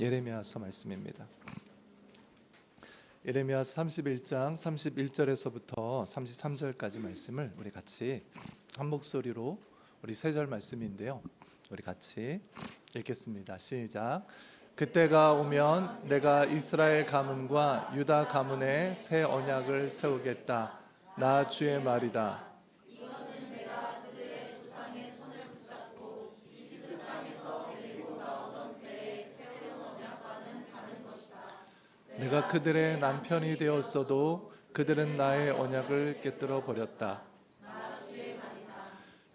예레미야서 말씀입니다. 예레미야서 31장 31절에서부터 33절까지 말씀을 우리 같이 한 목소리로 우리 세 절 말씀인데요. 우리 같이 읽겠습니다. 시작. 그때가 오면 내가 이스라엘 가문과 유다 가문에 새 언약을 세우겠다. 나 주의 말이다. 내가 그들의 남편이 되었어도 그들은 나의 언약을 깨뜨려 버렸다.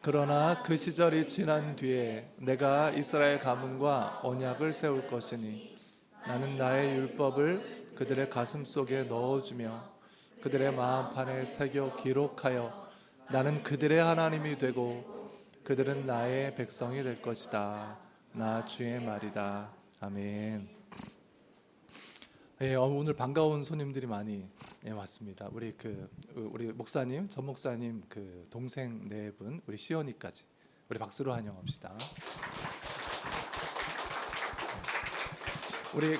그러나 그 시절이 지난 뒤에 내가 이스라엘 가문과 언약을 세울 것이니 나는 나의 율법을 그들의 가슴 속에 넣어주며 그들의 마음판에 새겨 기록하여 나는 그들의 하나님이 되고 그들은 나의 백성이 될 것이다. 나 주의 말이다. 아멘. 오늘 반가운 손님들이 많이 왔습니다. 우리 목사님, 전 목사님 그 동생 네 분, 우리 시연이까지 우리 박수로 환영합시다. 우리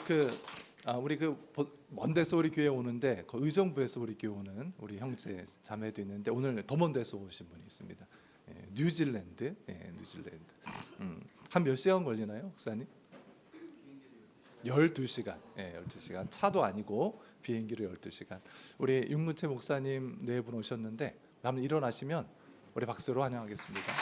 먼 데서 우리 교회 오는데 그 의정부에서 우리 교회 오는 우리 형제 자매도 있는데 오늘 더 먼 데서 오신 분이 있습니다. 뉴질랜드. 한 몇 시간 걸리나요, 목사님? 12시간. 12시간. 차도 아니고 비행기로 12시간. 우리 육문채 목사님 네 분 오셨는데 한번 일어나시면 우리 박수로 환영하겠습니다.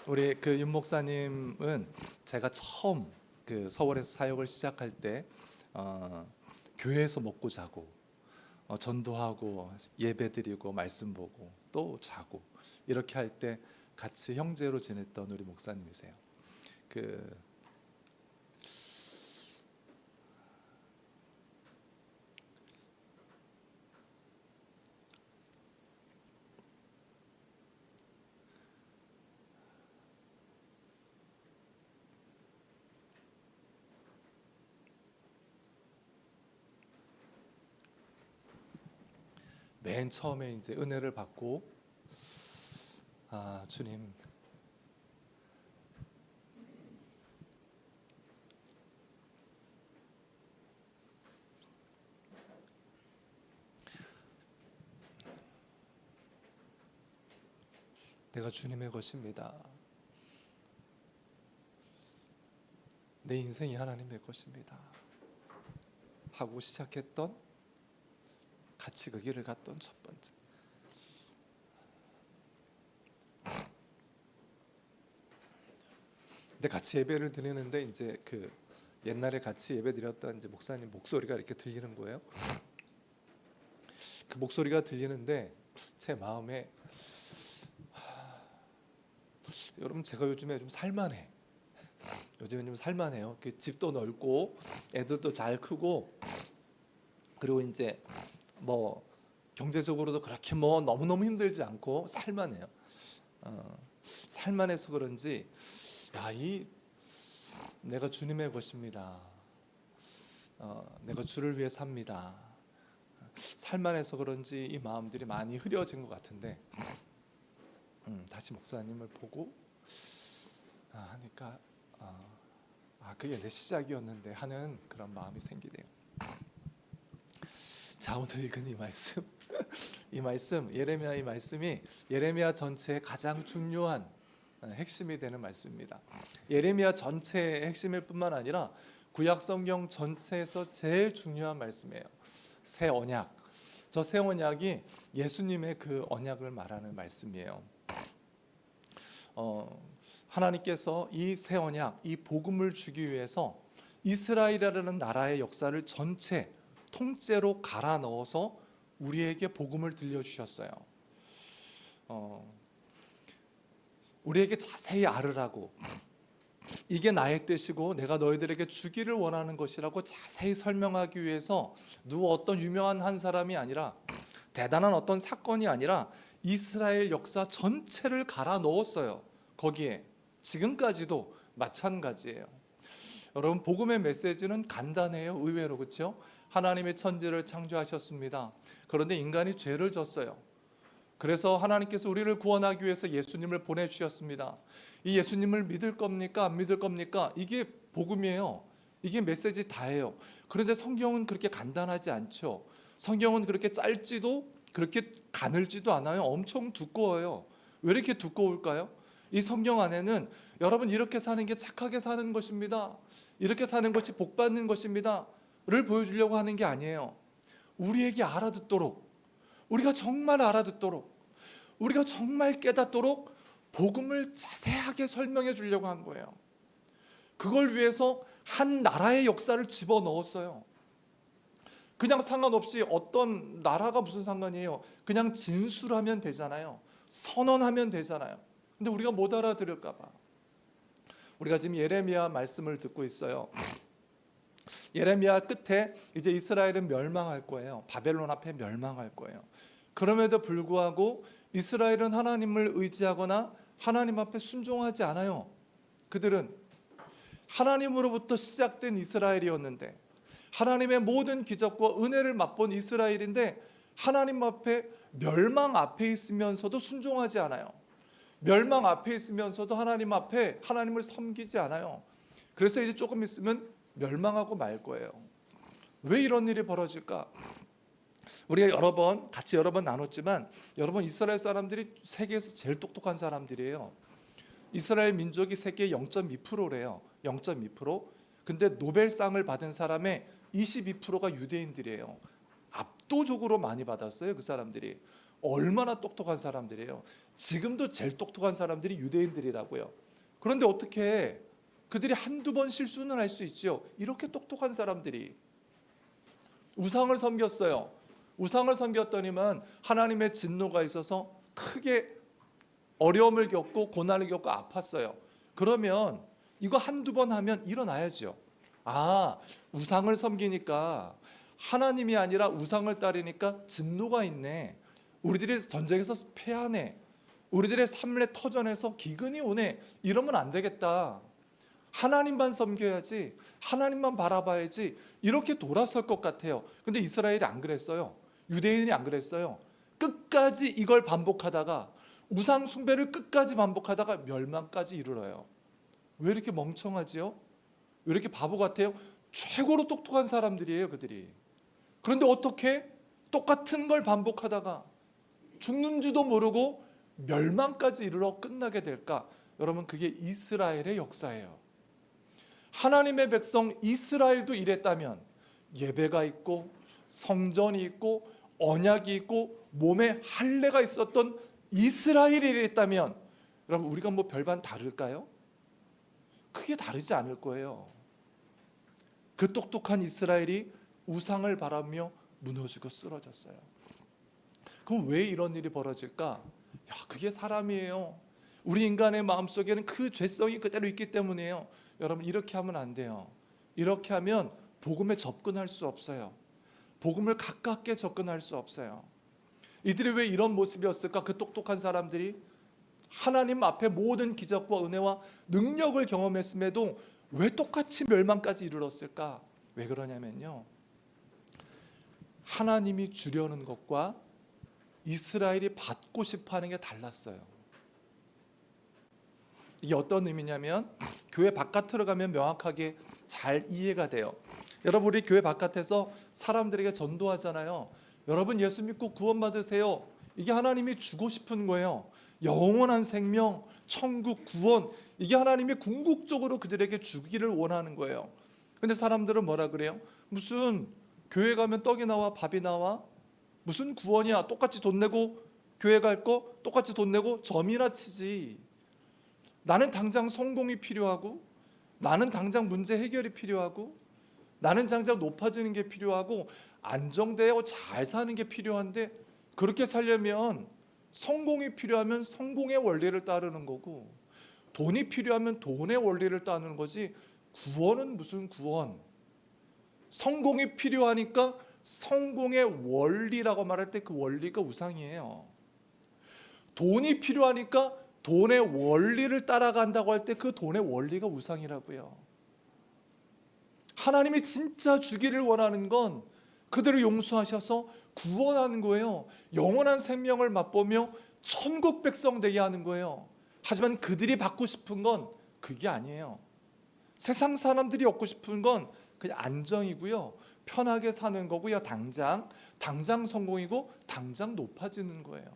우리 그 윤 목사님은 제가 처음 그 서울에서 사역을 시작할 때 교회에서 먹고 자고 전도하고 예배드리고 말씀 보고 또 자고 이렇게 할 때 같이 형제로 지냈던 우리 목사님이세요. 맨 처음에 이제 은혜를 받고 주님, 내가 주님의 것입니다. 내 인생이 하나님의 것입니다. 하고 시작했던 같이 그 길을 갔던 첫 번째. 근데 같이 예배를 드리는데 이제 그 옛날에 같이 예배 드렸던 이제 목사님 목소리가 이렇게 들리는 거예요. 그 목소리가 들리는데 제 마음에 여러분 제가 요즘에 좀 살만해. 요즘에 좀 살만해요. 그 집도 넓고 애들도 잘 크고 그리고 이제 뭐 경제적으로도 그렇게 뭐 너무너무 힘들지 않고 살만해요. 살만해서 그런지 내가 주님의 것입니다. 내가 주를 위해 삽니다. 살만해서 그런지 이 마음들이 많이 흐려진 것 같은데 다시 목사님을 보고 하니까 그게 내 시작이었는데 하는 그런 마음이 생기네요. 자, 오늘 읽은 이 말씀 예레미야 이 말씀이 예레미야 전체의 가장 중요한 핵심이 되는 말씀입니다. 예레미야 전체의 핵심일 뿐만 아니라 구약 성경 전체에서 제일 중요한 말씀이에요. 새 언약. 저 새 언약이 예수님의 그 언약을 말하는 말씀이에요. 하나님께서 이 새 언약, 이 복음을 주기 위해서 이스라엘이라는 나라의 역사를 전체 통째로 갈아 넣어서 우리에게 복음을 들려주셨어요. 우리에게 자세히 알으라고, 이게 나의 뜻이고 내가 너희들에게 주기를 원하는 것이라고 자세히 설명하기 위해서 어떤 유명한 한 사람이 아니라 대단한 어떤 사건이 아니라 이스라엘 역사 전체를 갈아 넣었어요. 거기에 지금까지도 마찬가지예요. 여러분, 복음의 메시지는 간단해요. 의외로. 그렇죠? 하나님의 천지를 창조하셨습니다. 그런데 인간이 죄를 졌어요. 그래서 하나님께서 우리를 구원하기 위해서 예수님을 보내주셨습니다. 이 예수님을 믿을 겁니까? 안 믿을 겁니까? 이게 복음이에요. 이게 메시지 다예요. 그런데 성경은 그렇게 간단하지 않죠. 성경은 그렇게 짧지도 그렇게 가늘지도 않아요. 엄청 두꺼워요. 왜 이렇게 두꺼울까요? 이 성경 안에는 여러분 이렇게 사는 게 착하게 사는 것입니다. 이렇게 사는 것이 복 받는 것입니다. 를 보여주려고 하는 게 아니에요. 우리에게 알아듣도록, 우리가 정말 알아듣도록, 우리가 정말 깨닫도록 복음을 자세하게 설명해 주려고 한 거예요. 그걸 위해서 한 나라의 역사를 집어넣었어요. 그냥 상관없이 어떤 나라가 무슨 상관이에요. 그냥 진술하면 되잖아요. 선언하면 되잖아요. 근데 우리가 못 알아들을까 봐. 우리가 지금 예레미야 말씀을 듣고 있어요. 예레미야 끝에 이제 이스라엘은 멸망할 거예요. 바벨론 앞에 멸망할 거예요. 그럼에도 불구하고 이스라엘은 하나님을 의지하거나 하나님 앞에 순종하지 않아요. 그들은 하나님으로부터 시작된 이스라엘이었는데, 하나님의 모든 기적과 은혜를 맛본 이스라엘인데 하나님 앞에 멸망 앞에 있으면서도 순종하지 않아요. 멸망 앞에 있으면서도 하나님 앞에 하나님을 섬기지 않아요. 그래서 이제 조금 있으면 멸망하고 말 거예요. 왜 이런 일이 벌어질까? 우리가 같이 여러 번 나눴지만, 여러분 이스라엘 사람들이 세계에서 제일 똑똑한 사람들이에요. 이스라엘 민족이 세계 0.2%래요. 0.2%. 근데 노벨상을 받은 사람의 22%가 유대인들이에요. 압도적으로 많이 받았어요. 그 사람들이 얼마나 똑똑한 사람들이에요. 지금도 제일 똑똑한 사람들이 유대인들이라고요. 그런데 어떻게 그들이 한두 번 실수는 할 수 있죠. 이렇게 똑똑한 사람들이 우상을 섬겼어요. 우상을 섬겼더니만 하나님의 진노가 있어서 크게 어려움을 겪고 고난을 겪고 아팠어요. 그러면 이거 한두 번 하면 일어나야죠. 아, 우상을 섬기니까 하나님이 아니라 우상을 따르니까 진노가 있네. 우리들이 전쟁에서 패하네. 우리들의 삶의 터전에서 기근이 오네. 이러면 안 되겠다. 하나님만 섬겨야지, 하나님만 바라봐야지, 이렇게 돌아설 것 같아요. 근데 이스라엘이 안 그랬어요. 유대인이 안 그랬어요. 끝까지 이걸 반복하다가, 우상 숭배를 끝까지 반복하다가 멸망까지 이르러요. 왜 이렇게 멍청하지요? 왜 이렇게 바보 같아요? 최고로 똑똑한 사람들이에요, 그들이. 그런데 어떻게 똑같은 걸 반복하다가 죽는지도 모르고 멸망까지 이르러 끝나게 될까? 여러분, 그게 이스라엘의 역사예요. 하나님의 백성 이스라엘도 이랬다면, 예배가 있고 성전이 있고 언약이 있고 몸에 할례가 있었던 이스라엘이 이랬다면, 여러분 우리가 뭐 별반 다를까요? 크게 다르지 않을 거예요. 그 똑똑한 이스라엘이 우상을 바라며 무너지고 쓰러졌어요. 그럼 왜 이런 일이 벌어질까? 그게 사람이에요. 우리 인간의 마음속에는 그 죄성이 그대로 있기 때문이에요. 여러분 이렇게 하면 안 돼요. 이렇게 하면 복음에 접근할 수 없어요. 복음을 가깝게 접근할 수 없어요. 이들이 왜 이런 모습이었을까? 그 똑똑한 사람들이 하나님 앞에 모든 기적과 은혜와 능력을 경험했음에도 왜 똑같이 멸망까지 이르렀을까? 왜 그러냐면요, 하나님이 주려는 것과 이스라엘이 받고 싶어하는 게 달랐어요. 이게 어떤 의미냐면, 교회 바깥으로 가면 명확하게 잘 이해가 돼요. 여러분 우리 교회 바깥에서 사람들에게 전도하잖아요. 여러분 예수 믿고 구원받으세요. 이게 하나님이 주고 싶은 거예요. 영원한 생명, 천국, 구원, 이게 하나님이 궁극적으로 그들에게 주기를 원하는 거예요. 근데 사람들은 뭐라 그래요? 무슨 교회 가면 떡이 나와 밥이 나와? 무슨 구원이야? 똑같이 돈 내고 교회 갈 거 똑같이 돈 내고 점이나 치지. 나는 당장 성공이 필요하고, 나는 당장 문제 해결이 필요하고, 나는 당장 높아지는 게 필요하고, 안정되고 잘 사는 게 필요한데, 그렇게 살려면 성공이 필요하면 성공의 원리를 따르는 거고, 돈이 필요하면 돈의 원리를 따르는 거지, 구원은 무슨 구원? 성공이 필요하니까 성공의 원리라고 말할 때 그 원리가 우상이에요. 돈이 필요하니까 돈의 원리를 따라간다고 할 때 그 돈의 원리가 우상이라고요. 하나님이 진짜 주기를 원하는 건 그들을 용서하셔서 구원하는 거예요. 영원한 생명을 맛보며 천국 백성 되게 하는 거예요. 하지만 그들이 받고 싶은 건 그게 아니에요. 세상 사람들이 얻고 싶은 건 그냥 안정이고요, 편하게 사는 거고요, 당장 성공이고 당장 높아지는 거예요.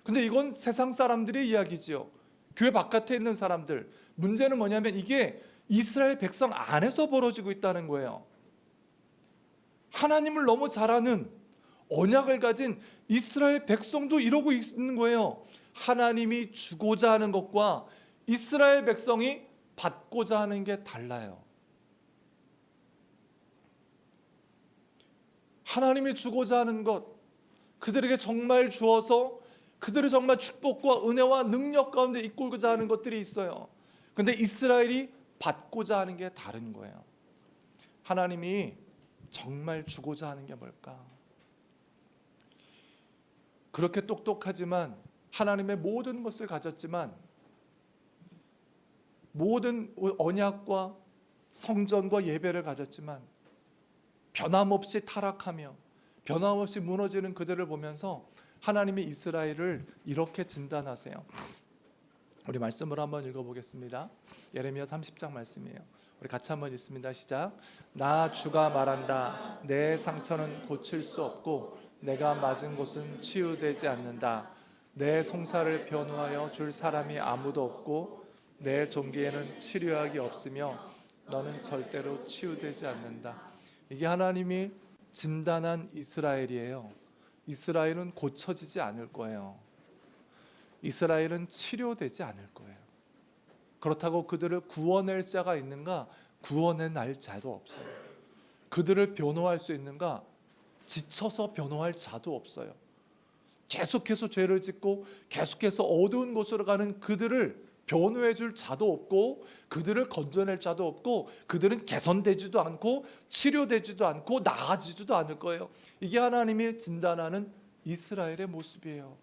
근데 이건 세상 사람들의 이야기지요. 교회 바깥에 있는 사람들. 문제는 뭐냐면 이게 이스라엘 백성 안에서 벌어지고 있다는 거예요. 하나님을 너무 잘 아는, 언약을 가진 이스라엘 백성도 이러고 있는 거예요. 하나님이 주고자 하는 것과 이스라엘 백성이 받고자 하는 게 달라요. 하나님이 주고자 하는 것, 그들에게 정말 주어서 그들을 정말 축복과 은혜와 능력 가운데 이끌고자 하는 것들이 있어요. 근데 이스라엘이 받고자 하는 게 다른 거예요. 하나님이 정말 주고자 하는 게 뭘까? 그렇게 똑똑하지만, 하나님의 모든 것을 가졌지만, 모든 언약과 성전과 예배를 가졌지만 변함없이 타락하며 변함없이 무너지는 그들을 보면서 하나님이 이스라엘을 이렇게 진단하세요. 우리 말씀을 한번 읽어보겠습니다. 예레미야 30장 말씀이에요. 우리 같이 한번 읽습니다. 시작. 나 주가 말한다. 내 상처는 고칠 수 없고 내가 맞은 곳은 치유되지 않는다. 내 송사를 변호하여 줄 사람이 아무도 없고 내 종기에는 치료약이 없으며 너는 절대로 치유되지 않는다. 이게 하나님이 진단한 이스라엘이에요. 이스라엘은 고쳐지지 않을 거예요. 이스라엘은 치료되지 않을 거예요. 그렇다고 그들을 구원할 자가 있는가? 구원해낼 자도 없어요. 그들을 변호할 수 있는가? 지쳐서 변호할 자도 없어요. 계속해서 죄를 짓고 계속해서 어두운 곳으로 가는 그들을 변호해 줄 자도 없고, 그들을 건져낼 자도 없고, 그들은 개선되지도 않고 치료되지도 않고 나아지지도 않을 거예요. 이게 하나님이 진단하는 이스라엘의 모습이에요.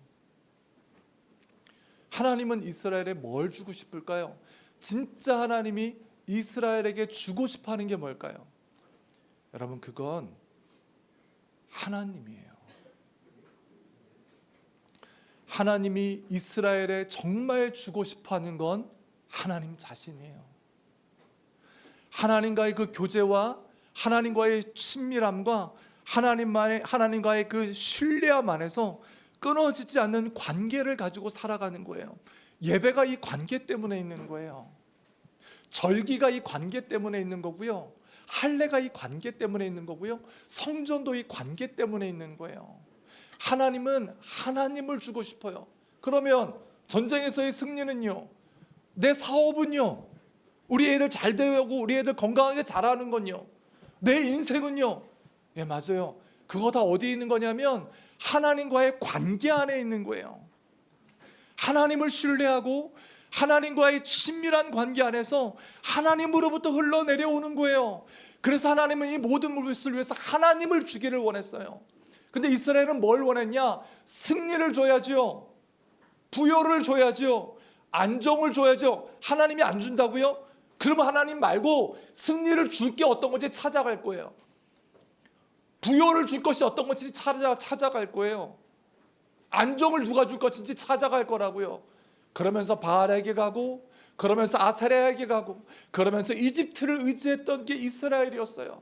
하나님은 이스라엘에 뭘 주고 싶을까요? 진짜 하나님이 이스라엘에게 주고 싶어 하는 게 뭘까요? 여러분, 그건 하나님이에요. 하나님이 이스라엘에 정말 주고 싶어 하는 건 하나님 자신이에요. 하나님과의 그 교제와 하나님과의 친밀함과 하나님과의 그 신뢰함 안에서 끊어지지 않는 관계를 가지고 살아가는 거예요. 예배가 이 관계 때문에 있는 거예요. 절기가 이 관계 때문에 있는 거고요. 할례가 이 관계 때문에 있는 거고요. 성전도 이 관계 때문에 있는 거예요. 하나님은 하나님을 주고 싶어요. 그러면 전쟁에서의 승리는요, 내 사업은요, 우리 애들 잘 되고 우리 애들 건강하게 자라는 건요, 내 인생은요, 예, 맞아요. 그거 다 어디 있는 거냐면 하나님과의 관계 안에 있는 거예요. 하나님을 신뢰하고 하나님과의 친밀한 관계 안에서 하나님으로부터 흘러내려오는 거예요. 그래서 하나님은 이 모든 것을 위해서 하나님을 주기를 원했어요. 근데 이스라엘은 뭘 원했냐? 승리를 줘야죠. 부여를 줘야죠. 안정을 줘야죠. 하나님이 안 준다고요? 그러면 하나님 말고 승리를 줄 게 어떤 건지 찾아갈 거예요. 부여를 줄 것이 어떤 건지 찾아갈 거예요. 안정을 누가 줄 것인지 찾아갈 거라고요. 그러면서 바알에게 가고, 그러면서 아세라에게 가고, 그러면서 이집트를 의지했던 게 이스라엘이었어요.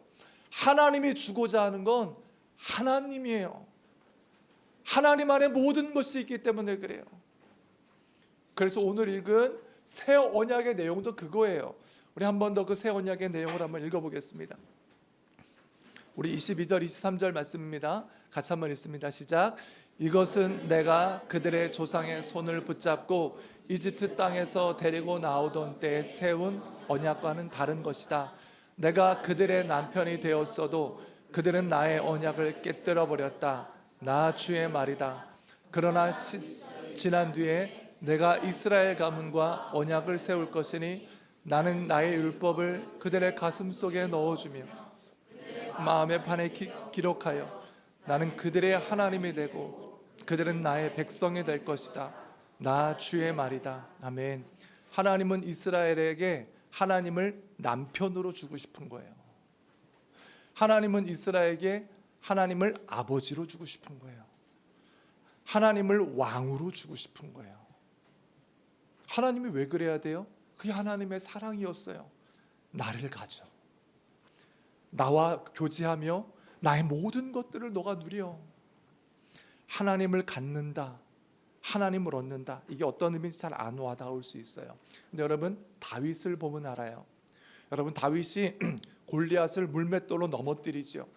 하나님이 주고자 하는 건 하나님이에요. 하나님 안에 모든 것이 있기 때문에 그래요. 그래서 오늘 읽은 새 언약의 내용도 그거예요. 우리 한 번 더 그 새 언약의 내용을 한번 읽어보겠습니다. 우리 22절 23절 말씀입니다. 같이 한번 읽습니다. 시작. 이것은 내가 그들의 조상의 손을 붙잡고 이집트 땅에서 데리고 나오던 때에 세운 언약과는 다른 것이다. 내가 그들의 남편이 되었어도 그들은 나의 언약을 깨뜨려 버렸다. 나 주의 말이다. 그러나 지난 뒤에 내가 이스라엘 가문과 언약을 세울 것이니 나는 나의 율법을 그들의 가슴 속에 넣어주며 마음의 판에 기록하여 나는 그들의 하나님이 되고 그들은 나의 백성이 될 것이다. 나 주의 말이다. 아멘. 하나님은 이스라엘에게 하나님을 남편으로 주고 싶은 거예요. 하나님은 이스라엘에게 하나님을 아버지로 주고 싶은 거예요. 하나님을 왕으로 주고 싶은 거예요. 하나님이 왜 그래야 돼요? 그게 하나님의 사랑이었어요. 나를 가져. 나와 교제하며 나의 모든 것들을 너가 누려. 하나님을 갖는다. 하나님을 얻는다. 이게 어떤 의미인지 잘 안 와닿을 수 있어요. 근데 여러분, 다윗을 보면 알아요. 여러분, 다윗이 골리앗을 물맷돌로 넘어뜨리죠.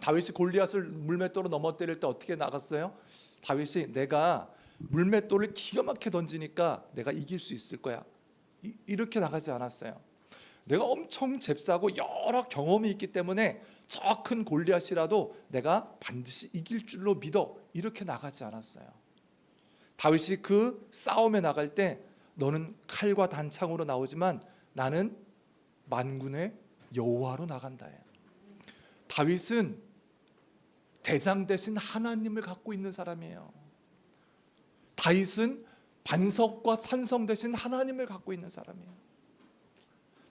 다윗이 골리앗을 물맷돌로 넘어뜨릴 때 어떻게 나갔어요? 다윗이 내가 물맷돌을 기가 막히게 던지니까 내가 이길 수 있을 거야, 이렇게 나가지 않았어요. 내가 엄청 잽싸고 여러 경험이 있기 때문에 저 큰 골리앗이라도 내가 반드시 이길 줄로 믿어, 이렇게 나가지 않았어요. 다윗이 그 싸움에 나갈 때 너는 칼과 단창으로 나오지만 나는 만군의 여호와로 나간다. 다윗은 대장 대신 하나님을 갖고 있는 사람이에요. 다윗은 반석과 산성 대신 하나님을 갖고 있는 사람이에요.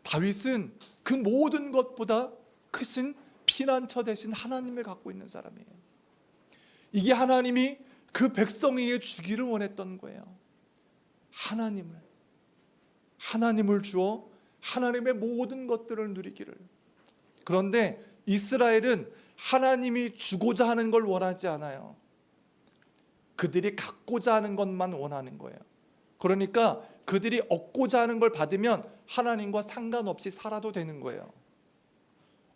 다윗은 그 모든 것보다 크신 피난처 대신 하나님을 갖고 있는 사람이에요. 이게 하나님이 그 백성에게 주기를 원했던 거예요. 하나님을 주어 하나님의 모든 것들을 누리기를. 그런데 이스라엘은 하나님이 주고자 하는 걸 원하지 않아요. 그들이 갖고자 하는 것만 원하는 거예요. 그러니까 그들이 얻고자 하는 걸 받으면 하나님과 상관없이 살아도 되는 거예요.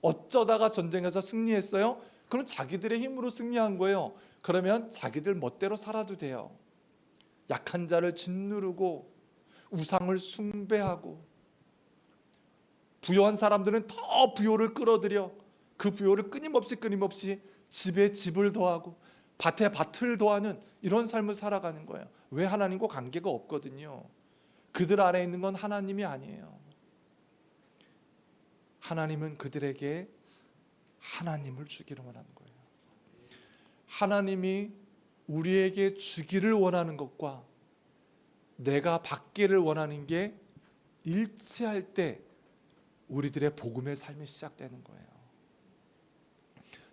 어쩌다가 전쟁에서 승리했어요? 그럼 자기들의 힘으로 승리한 거예요. 그러면 자기들 멋대로 살아도 돼요. 약한 자를 짓누르고 우상을 숭배하고, 부유한 사람들은 더 부유를 끌어들여 그 부유를 끊임없이 집에 집을 더하고 밭에 밭을 더하는 이런 삶을 살아가는 거예요. 왜? 하나님과 관계가 없거든요. 그들 안에 있는 건 하나님이 아니에요. 하나님은 그들에게 하나님을 주기를 원하는 거예요. 하나님이 우리에게 주기를 원하는 것과 내가 받기를 원하는 게 일치할 때 우리들의 복음의 삶이 시작되는 거예요.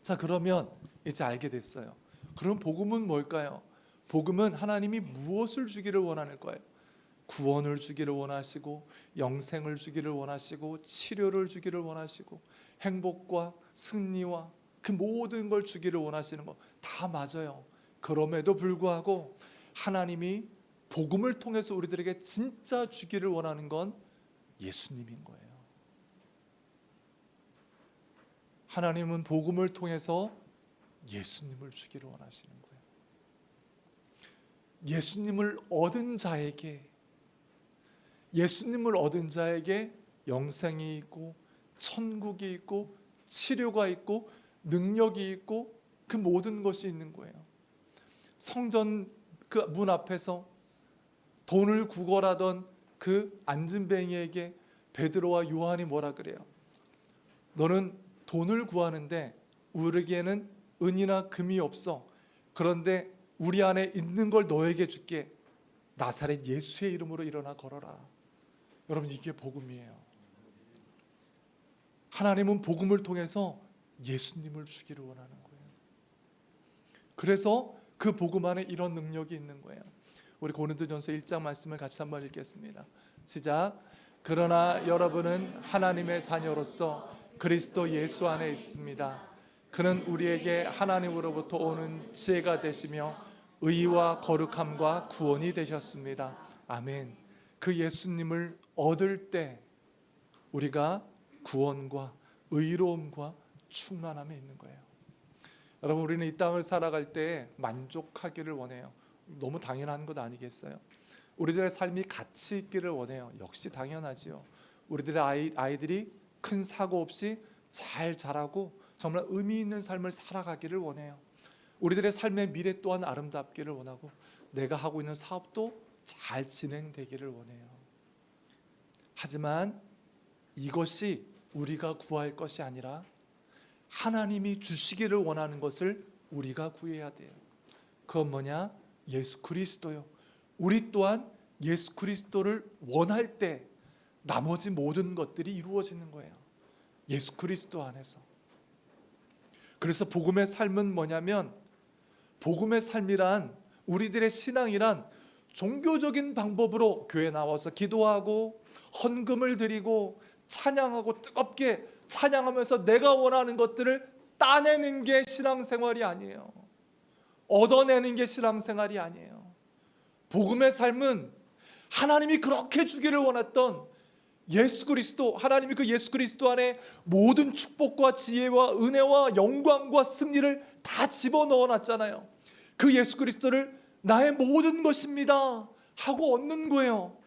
자, 그러면 이제 알게 됐어요. 그럼 복음은 뭘까요? 복음은 하나님이 무엇을 주기를 원하는 거예요? 구원을 주기를 원하시고, 영생을 주기를 원하시고, 치료를 주기를 원하시고, 행복과 승리와 그 모든 걸 주기를 원하시는 거 다 맞아요. 그럼에도 불구하고 하나님이 복음을 통해서 우리들에게 진짜 주기를 원하는 건 예수님인 거예요. 하나님은 복음을 통해서 예수님을 주기를 원하시는 거예요. 예수님을 얻은 자에게 영생이 있고 천국이 있고 치료가 있고 능력이 있고 그 모든 것이 있는 거예요. 성전 그 문 앞에서 돈을 구걸하던 그 안진뱅이에게 베드로와 요한이 뭐라 그래요? 너는 돈을 구하는데 우리에게는 은이나 금이 없어. 그런데 우리 안에 있는 걸 너에게 줄게. 나사렛 예수의 이름으로 일어나 걸어라. 여러분, 이게 복음이에요. 하나님은 복음을 통해서 예수님을 주기를 원하는 거예요. 그래서 그 복음 안에 이런 능력이 있는 거예요. 우리 고린도전서 1장 말씀을 같이 한번 읽겠습니다. 시작. 그러나 여러분은 하나님의 자녀로서 그리스도 예수 안에 있습니다. 그는 우리에게 하나님으로부터 오는 지혜가 되시며 의와 거룩함과 구원이 되셨습니다. 아멘. 그 예수님을 얻을 때 우리가 구원과 의로움과 충만함에 있는 거예요. 여러분, 우리는 이 땅을 살아갈 때 만족하기를 원해요. 너무 당연한 것 아니겠어요? 우리들의 삶이 가치 있기를 원해요. 역시 당연하지요. 우리들의 아이들이 큰 사고 없이 잘 자라고 정말 의미 있는 삶을 살아가기를 원해요. 우리들의 삶의 미래 또한 아름답기를 원하고 내가 하고 있는 사업도 잘 진행되기를 원해요. 하지만 이것이 우리가 구할 것이 아니라 하나님이 주시기를 원하는 것을 우리가 구해야 돼요. 그건 뭐냐? 예수 그리스도요. 우리 또한 예수 그리스도를 원할 때 나머지 모든 것들이 이루어지는 거예요. 예수 그리스도 안에서. 그래서 복음의 삶은 뭐냐면, 복음의 삶이란, 우리들의 신앙이란 종교적인 방법으로 교회 나와서 기도하고 헌금을 드리고 찬양하고 뜨겁게 찬양하면서 내가 원하는 것들을 따내는 게 신앙생활이 아니에요. 얻어내는 게 신앙생활이 아니에요. 복음의 삶은 하나님이 그렇게 주기를 원했던 예수 그리스도, 하나님이 그 예수 그리스도 안에 모든 축복과 지혜와 은혜와 영광과 승리를 다 집어넣어 놨잖아요. 그 예수 그리스도를 나의 모든 것입니다 하고 얻는 거예요.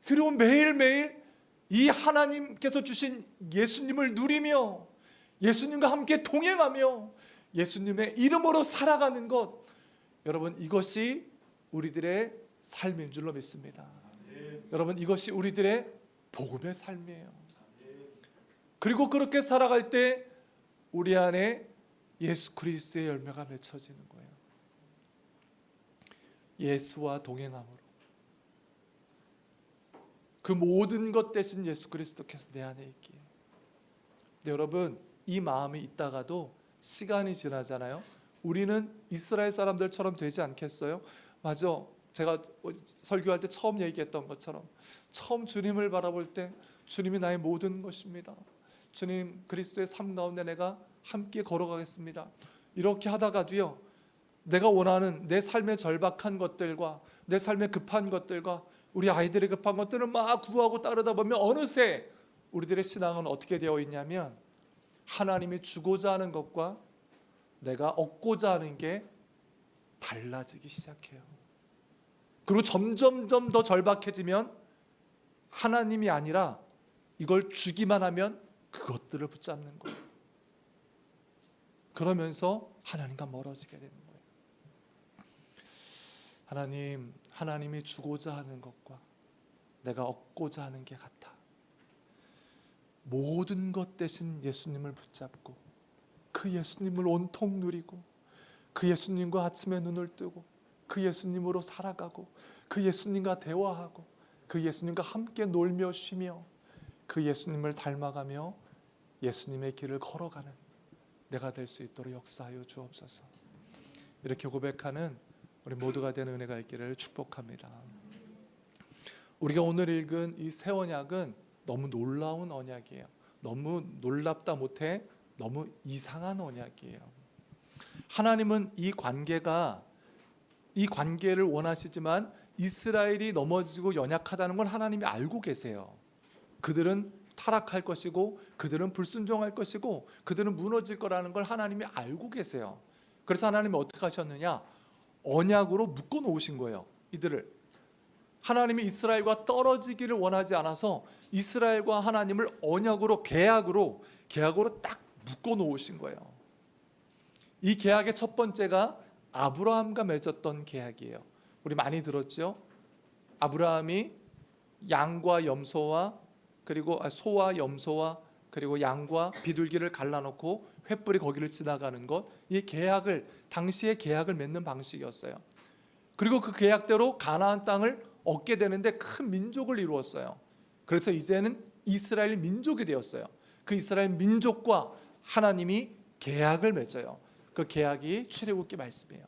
그리고 매일매일 이 하나님께서 주신 예수님을 누리며 예수님과 함께 동행하며 예수님의 이름으로 살아가는 것, 여러분, 이것이 우리들의 삶인 줄로 믿습니다. 여러분, 이것이 우리들의 복음의 삶이에요. 그리고 그렇게 살아갈 때 우리 안에 예수 그리스도의 열매가 맺혀지는 거예요. 예수와 동행함으로 그 모든 것 대신 예수 그리스도께서 내 안에 있기에. 근데 여러분, 이 마음이 있다가도 시간이 지나잖아요. 우리는 이스라엘 사람들처럼 되지 않겠어요? 맞아, 제가 설교할 때 처음 얘기했던 것처럼 처음 주님을 바라볼 때 주님이 나의 모든 것입니다. 주님, 그리스도의 삶 가운데 내가 함께 걸어가겠습니다. 이렇게 하다가도요, 내가 원하는 내 삶의 절박한 것들과 내 삶의 급한 것들과 우리 아이들의 급한 것들을 막 구하고 따르다 보면 어느새 우리들의 신앙은 어떻게 되어 있냐면, 하나님이 주고자 하는 것과 내가 얻고자 하는 게 달라지기 시작해요. 그리고 점점점 더 절박해지면 하나님이 아니라 이걸 주기만 하면 그것들을 붙잡는 거예요. 그러면서 하나님과 멀어지게 되는 거예요. 하나님이 주고자 하는 것과 내가 얻고자 하는 게 같아. 모든 것 대신 예수님을 붙잡고 그 예수님을 온통 누리고 그 예수님과 아침에 눈을 뜨고 그 예수님으로 살아가고 그 예수님과 대화하고 그 예수님과 함께 놀며 쉬며 그 예수님을 닮아가며 예수님의 길을 걸어가는 내가 될 수 있도록 역사하여 주옵소서. 이렇게 고백하는 우리 모두가 되는 은혜가 있기를 축복합니다. 우리가 오늘 읽은 이 새 언약은 너무 놀라운 언약이에요. 너무 놀랍다 못해 너무 이상한 언약이에요. 하나님은 이 관계를 원하시지만 이스라엘이 넘어지고 연약하다는 걸 하나님이 알고 계세요. 그들은 타락할 것이고 그들은 불순종할 것이고 그들은 무너질 거라는 걸 하나님이 알고 계세요. 그래서 하나님이 어떻게 하셨느냐? 언약으로 묶어 놓으신 거예요. 이들을. 하나님이 이스라엘과 떨어지기를 원하지 않아서 이스라엘과 하나님을 언약으로 계약으로 딱 묶어 놓으신 거예요. 이 계약의 첫 번째가 아브라함과 맺었던 계약이에요. 우리 많이 들었죠? 아브라함이 양과 염소와 그리고 소와 염소와 그리고 양과 비둘기를 갈라놓고 횃불이 거기를 지나가는 것, 이 계약을, 당시의 계약을 맺는 방식이었어요. 그리고 그 계약대로 가나안 땅을 얻게 되는데 큰 민족을 이루었어요. 그래서 이제는 이스라엘 민족이 되었어요. 그 이스라엘 민족과 하나님이 계약을 맺어요. 그 계약이 출애굽기 말씀이에요.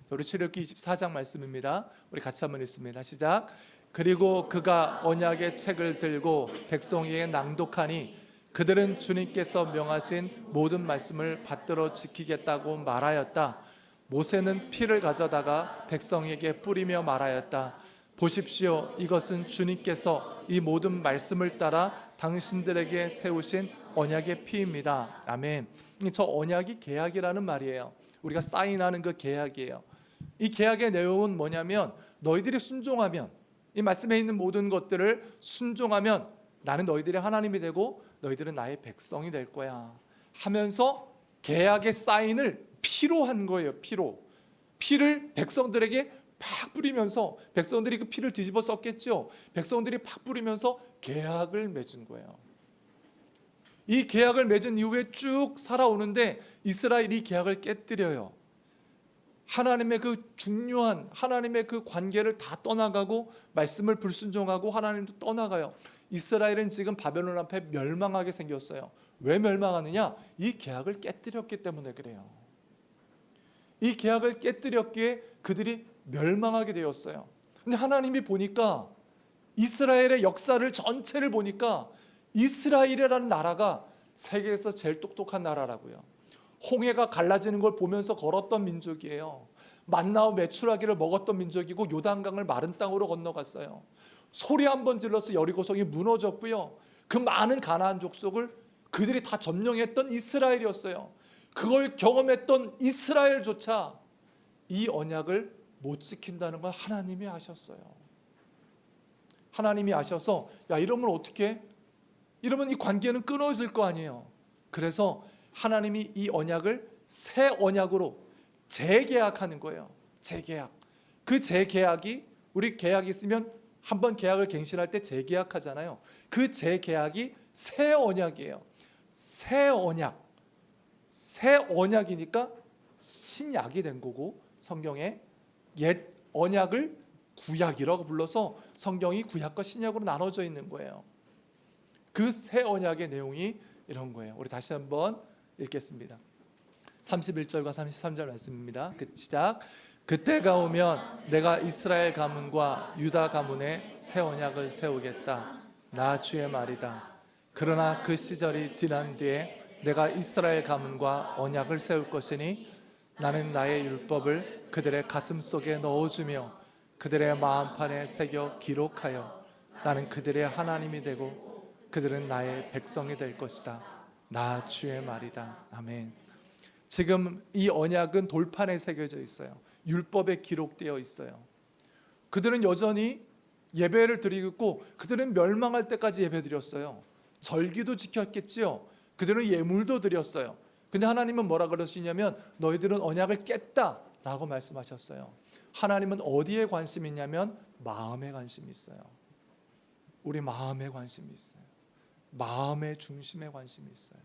우리 출애굽기 24장 말씀입니다. 우리 같이 한번 읽습니다. 시작. 그리고 그가 언약의 책을 들고 백성에게 낭독하니 그들은 주님께서 명하신 모든 말씀을 받들어 지키겠다고 말하였다. 모세는 피를 가져다가 백성에게 뿌리며 말하였다. 보십시오, 이것은 주님께서 이 모든 말씀을 따라 당신들에게 세우신 언약의 피입니다. 아멘. 저 언약이 계약이라는 말이에요. 우리가 사인하는 그 계약이에요. 이 계약의 내용은 뭐냐면, 너희들이 순종하면, 이 말씀에 있는 모든 것들을 순종하면 나는 너희들의 하나님이 되고 너희들은 나의 백성이 될 거야 하면서 계약의 사인을 피로 한 거예요. 피를 백성들에게 팍 뿌리면서, 백성들이 그 피를 뒤집어 썼겠죠. 백성들이 팍 뿌리면서 계약을 맺은 거예요. 이 계약을 맺은 이후에 쭉 살아오는데 이스라엘이 계약을 깨뜨려요. 하나님의 그 중요한 하나님의 그 관계를 다 떠나가고 말씀을 불순종하고 하나님도 떠나가요. 이스라엘은 지금 바벨론 앞에 멸망하게 생겼어요. 왜 멸망하느냐? 이 계약을 깨뜨렸기 때문에 그래요. 이 계약을 깨뜨렸기에 그들이 멸망하게 되었어요. 근데 하나님이 보니까 이스라엘의 역사를 전체를 보니까 이스라엘이라는 나라가 세계에서 제일 똑똑한 나라라고요. 홍해가 갈라지는 걸 보면서 걸었던 민족이에요. 만나와 메추라기를 먹었던 민족이고 요단강을 마른 땅으로 건너갔어요. 소리 한번 질러서 여리고성이 무너졌고요. 그 많은 가나안 족속을 그들이 다 점령했던 이스라엘이었어요. 그걸 경험했던 이스라엘조차 이 언약을 못 지킨다는 걸 하나님이 아셨어요. 하나님이 아셔서 야, 이러면 어떻게? 이러면 이 관계는 끊어질 거 아니에요. 그래서 하나님이 이 언약을 새 언약으로 재계약하는 거예요. 재계약. 그 재계약이, 우리 계약이 있으면 한번 계약을 갱신할 때 재계약하잖아요. 그 재계약이 새 언약이에요. 새 언약. 새 언약이니까 신약이 된 거고, 성경에 옛 언약을 구약이라고 불러서 성경이 구약과 신약으로 나눠져 있는 거예요. 그 새 언약의 내용이 이런 거예요. 우리 다시 한번 읽겠습니다. 31절과 33절 말씀입니다. 시작. 그때가 오면 내가 이스라엘 가문과 유다 가문에 새 언약을 세우겠다. 나 주의 말이다. 그러나 그 시절이 지난 뒤에 내가 이스라엘 가문과 언약을 세울 것이니 나는 나의 율법을 그들의 가슴 속에 넣어주며 그들의 마음판에 새겨 기록하여 나는 그들의 하나님이 되고 그들은 나의 백성이 될 것이다. 나 주의 말이다. 아멘. 지금 이 언약은 돌판에 새겨져 있어요. 율법에 기록되어 있어요. 그들은 여전히 예배를 드리고 그들은 멸망할 때까지 예배 드렸어요. 절기도 지켰겠지요. 그들은 예물도 드렸어요. 근데 하나님은 뭐라 그러시냐면 너희들은 언약을 깼다라고 말씀하셨어요. 하나님은 어디에 관심이 있냐면 마음에 관심이 있어요. 우리 마음에 관심이 있어요. 마음의 중심에 관심이 있어요.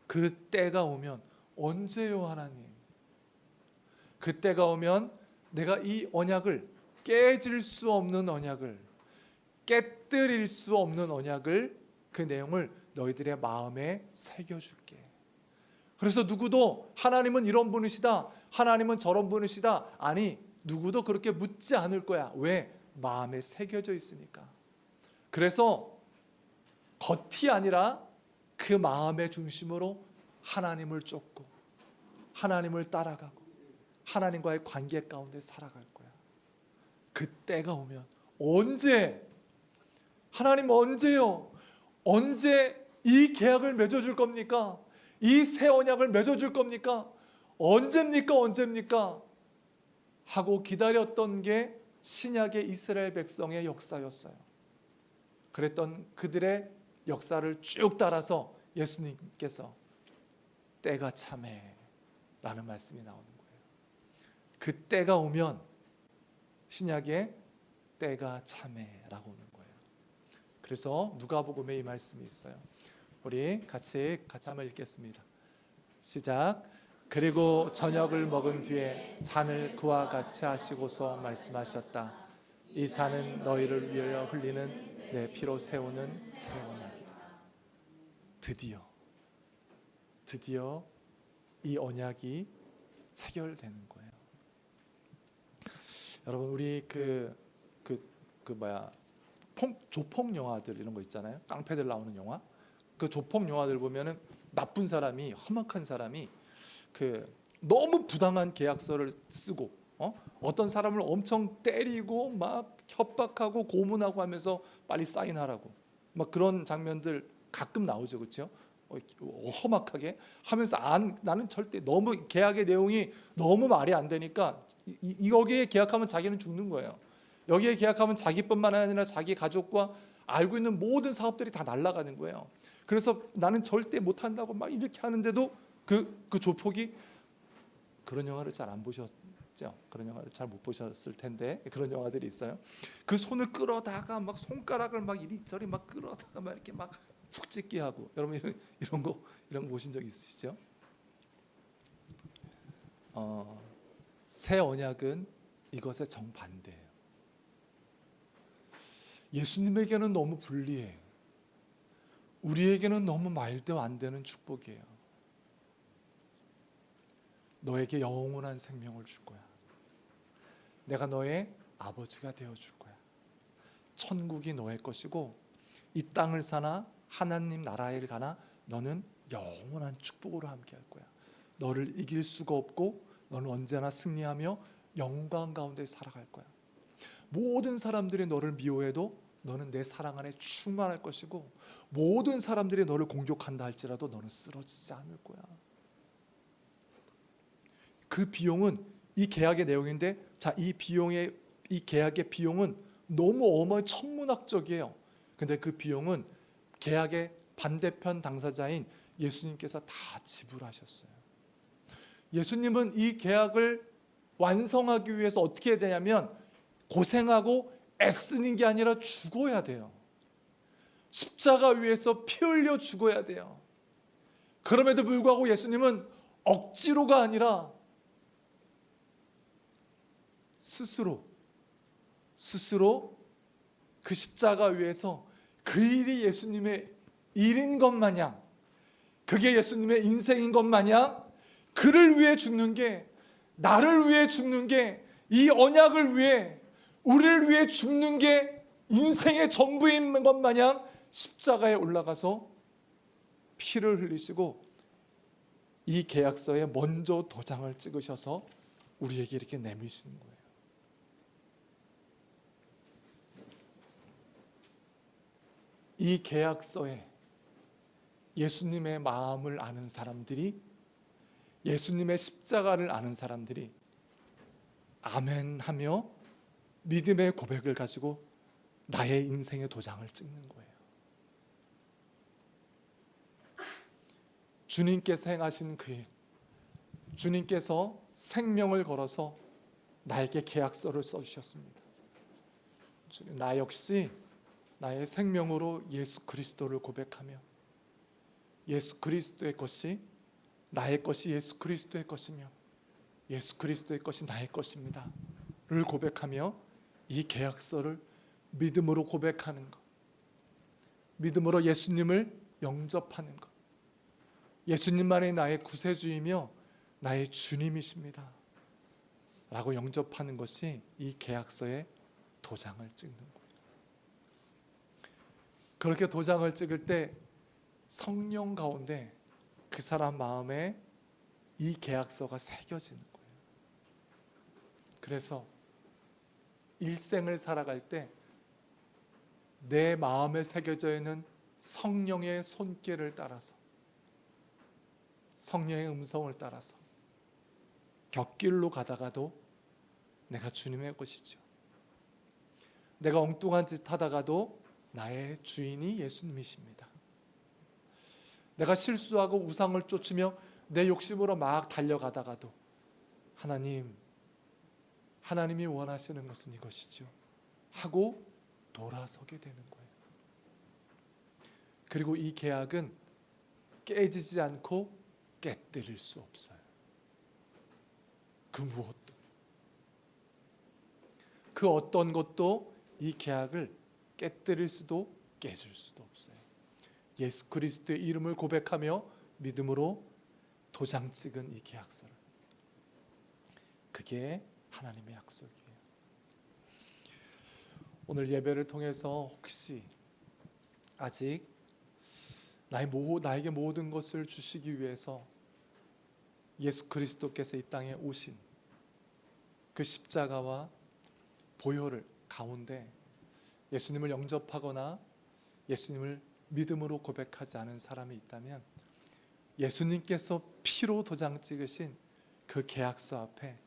그 때가 오면, 언제요 하나님? 그 때가 오면 내가 이 언약을, 깨질 수 없는 언약을, 깨뜨릴 수 없는 언약을, 그 내용을 너희들의 마음에 새겨줄게. 그래서 누구도 하나님은 이런 분이시다, 하나님은 저런 분이시다, 아니 누구도 그렇게 묻지 않을 거야. 왜? 마음에 새겨져 있으니까. 그래서 겉이 아니라 그 마음의 중심으로 하나님을 쫓고 하나님을 따라가고 하나님과의 관계 가운데 살아갈 거야. 그 때가 오면, 언제? 하나님 언제요? 언제 이 계약을 맺어줄 겁니까? 이 새 언약을 맺어줄 겁니까? 언제입니까? 언제입니까? 하고 기다렸던 게 신약의 이스라엘 백성의 역사였어요. 그랬던 그들의 역사를 쭉 따라서 예수님께서 때가 참해 라는 말씀이 나오는 거예요. 그 때가 오면 신약에 때가 참해라고 오는 거예요. 그래서 누가복음에 이 말씀이 있어요. 우리 같이 한번 읽겠습니다. 시작. 그리고 저녁을 먹은 뒤에 잔을 그와 같이 하시고서 말씀하셨다. 이 잔은 너희를 위하여 흘리는 내 피로 세우는 새 언약이다. 드디어 이 언약이 체결되는 거예요. 여러분, 우리 조폭 영화들 이런 거 있잖아요. 깡패들 나오는 영화. 그 조폭 영화들 보면은 나쁜 사람이, 험악한 사람이 너무 부당한 계약서를 쓰고 어떤 사람을 엄청 때리고 막 협박하고 고문하고 하면서 빨리 사인하라고 막 그런 장면들 가끔 나오죠, 그렇죠? 험악하게 하면서 나는 절대, 너무 계약의 내용이 너무 말이 안 되니까 여기에 계약하면 자기는 죽는 거예요. 여기에 계약하면 자기뿐만 아니라 자기 가족과 알고 있는 모든 사업들이 다 날아가는 거예요. 그래서 나는 절대 못한다고 막 이렇게 하는데도 그 조폭이, 그런 영화를 잘 안 보셨죠? 그런 영화를 잘 못 보셨을 텐데 그런 영화들이 있어요. 그 손을 끌어다가 막 손가락을 막 이리저리 막 끌어다가 막 이렇게 막 푹 찢게 하고, 여러분 이런 거 보신 적 있으시죠? 새 언약은 이것의 정반대예요. 예수님에게는 너무 불리해. 우리에게는 너무 말도 안 되는 축복이에요. 너에게 영원한 생명을 줄 거야. 내가 너의 아버지가 되어줄 거야. 천국이 너의 것이고 이 땅을 사나 하나님 나라에 가나 너는 영원한 축복으로 함께 할 거야. 너를 이길 수가 없고 너는 언제나 승리하며 영광 가운데 살아갈 거야. 모든 사람들이 너를 미워해도 너는 내 사랑 안에 충만할 것이고 모든 사람들이 너를 공격한다 할지라도 너는 쓰러지지 않을 거야. 그 비용은 이 계약의 내용인데, 자, 이 계약의 비용은 너무 천문학적이에요. 근데 그 비용은 계약의 반대편 당사자인 예수님께서 다 지불하셨어요. 예수님은 이 계약을 완성하기 위해서 어떻게 해야 되냐면 고생하고 애쓰는 게 아니라 죽어야 돼요. 십자가 위에서 피 흘려 죽어야 돼요. 그럼에도 불구하고 예수님은 억지로가 아니라 스스로 그 십자가 위에서 그 일이 예수님의 일인 것 마냥, 그게 예수님의 인생인 것 마냥 그를 위해 죽는 게, 나를 위해 죽는 게, 이 언약을 위해 우리를 위해 죽는 게 인생의 전부인 것 마냥 십자가에 올라가서 피를 흘리시고 이 계약서에 먼저 도장을 찍으셔서 우리에게 이렇게 내미시는 거예요. 이 계약서에 예수님의 마음을 아는 사람들이, 예수님의 십자가를 아는 사람들이 아멘 하며 믿음의 고백을 가지고 나의 인생의 도장을 찍는 거예요. 주님께서 행하신 그 일, 주님께서 생명을 걸어서 나에게 계약서를 써주셨습니다. 주님, 나 역시 나의 생명으로 예수 그리스도를 고백하며 예수 그리스도의 것이 나의 것이 예수 그리스도의 것이며 예수 그리스도의 것이 나의 것입니다 를 고백하며 이 계약서를 믿음으로 고백하는 것, 믿음으로 예수님을 영접하는 것, 예수님만이 나의 구세주이며 나의 주님이십니다 라고 영접하는 것이 이 계약서에 도장을 찍는 거예요. 그렇게 도장을 찍을 때 성령 가운데 그 사람 마음에 이 계약서가 새겨지는 거예요. 그래서 일생을 살아갈 때 내 마음에 새겨져 있는 성령의 손길을 따라서, 성령의 음성을 따라서 곁길로 가다가도 내가 주님의 것이죠. 내가 엉뚱한 짓 하다가도 나의 주인이 예수님이십니다. 내가 실수하고 우상을 쫓으며 내 욕심으로 막 달려가다가도 하나님이 원하시는 것은 이것이죠 하고 돌아서게 되는 거예요. 그리고 이 계약은 깨지지 않고 깨뜨릴 수 없어요. 그 무엇도, 그 어떤 것도 이 계약을 깨뜨릴 수도 깨질 수도 없어요. 예수 그리스도의 이름을 고백하며 믿음으로 도장 찍은 이 계약서를, 그게 하나님의 약속이에요. 오늘 예배를 통해서 혹시 아직 나에게 모든 것을 주시기 위해서 예수 그리스도께서 이 땅에 오신 그 십자가와 보혈을 가운데 예수님을 영접하거나 예수님을 믿음으로 고백하지 않은 사람이 있다면 예수님께서 피로 도장 찍으신 그 계약서 앞에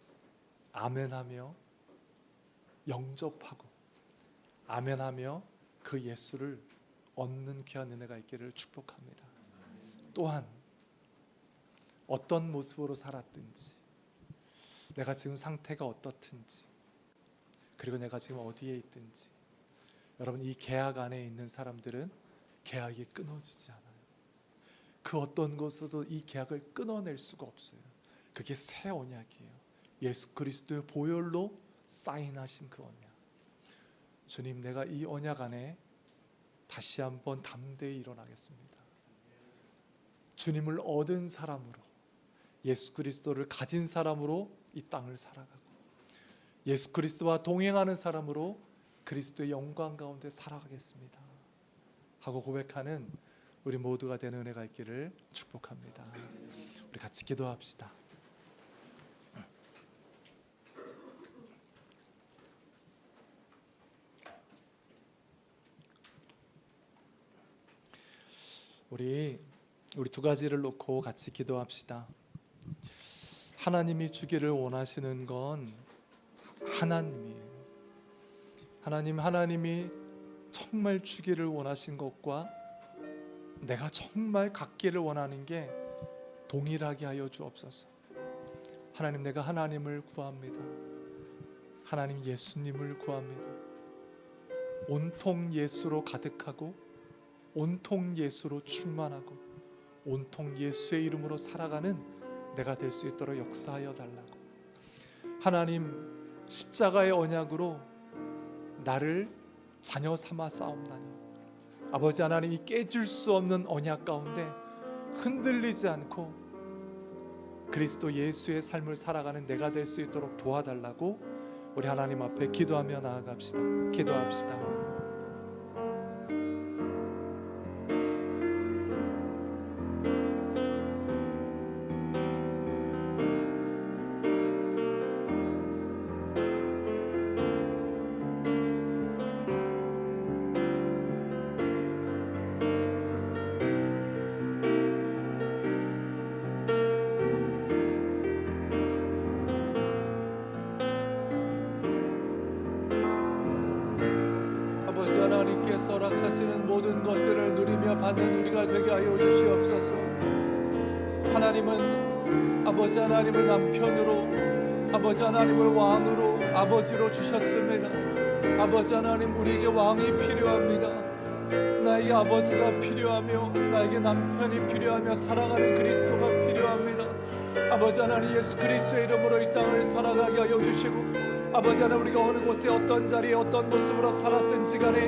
아멘하며 영접하고 아멘하며 그 예수를 얻는 귀한 은혜가 있기를 축복합니다. 또한 어떤 모습으로 살았든지, 내가 지금 상태가 어떻든지, 그리고 내가 지금 어디에 있든지, 여러분 이 계약 안에 있는 사람들은 계약이 끊어지지 않아요. 그 어떤 것으로도 이 계약을 끊어낼 수가 없어요. 그게 새 언약이에요. 예수 그리스도의 보혈로 사인하신 그 언약. 주님, 내가 이 언약 안에 다시 한번 담대히 일어나겠습니다. 주님을 얻은 사람으로, 예수 그리스도를 가진 사람으로 이 땅을 살아가고, 예수 그리스도와 동행하는 사람으로 그리스도의 영광 가운데 살아가겠습니다 하고 고백하는 우리 모두가 되는 은혜가 있기를 축복합니다. 우리 같이 기도합시다. 우리 두 가지를 놓고 같이 기도합시다. 하나님이 주기를 원하시는 건 하나님이에요. 하나님이 정말 주기를 원하신 것과 내가 정말 갖기를 원하는 게 동일하게 하여 주옵소서. 하나님, 내가 하나님을 구합니다. 하나님, 예수님을 구합니다. 온통 예수로 가득하고 온통 예수로 충만하고 온통 예수의 이름으로 살아가는 내가 될 수 있도록 역사하여 달라고. 하나님, 십자가의 언약으로 나를 자녀 삼아 싸움나니 아버지 하나님이 깨질 수 없는 언약 가운데 흔들리지 않고 그리스도 예수의 삶을 살아가는 내가 될 수 있도록 도와달라고 우리 하나님 앞에 기도하며 나아갑시다. 기도합시다. 하나님께서 허락하시는 모든 것들을 누리며 받는 우리가 되게 하여 주시옵소서. 하나님은 아버지 하나님을 남편으로, 아버지 하나님을 왕으로, 아버지로 주셨습니다. 아버지 하나님, 우리에게 왕이 필요합니다. 나에게 아버지가 필요하며 나에게 남편이 필요하며 사랑하는 그리스도가 필요합니다. 아버지 하나님, 예수 그리스도의 이름으로 이 땅을 살아가게 하여 주시고, 아버지 하나님, 우리가 어느 곳에 어떤 자리에 어떤 모습으로 살았든지 간에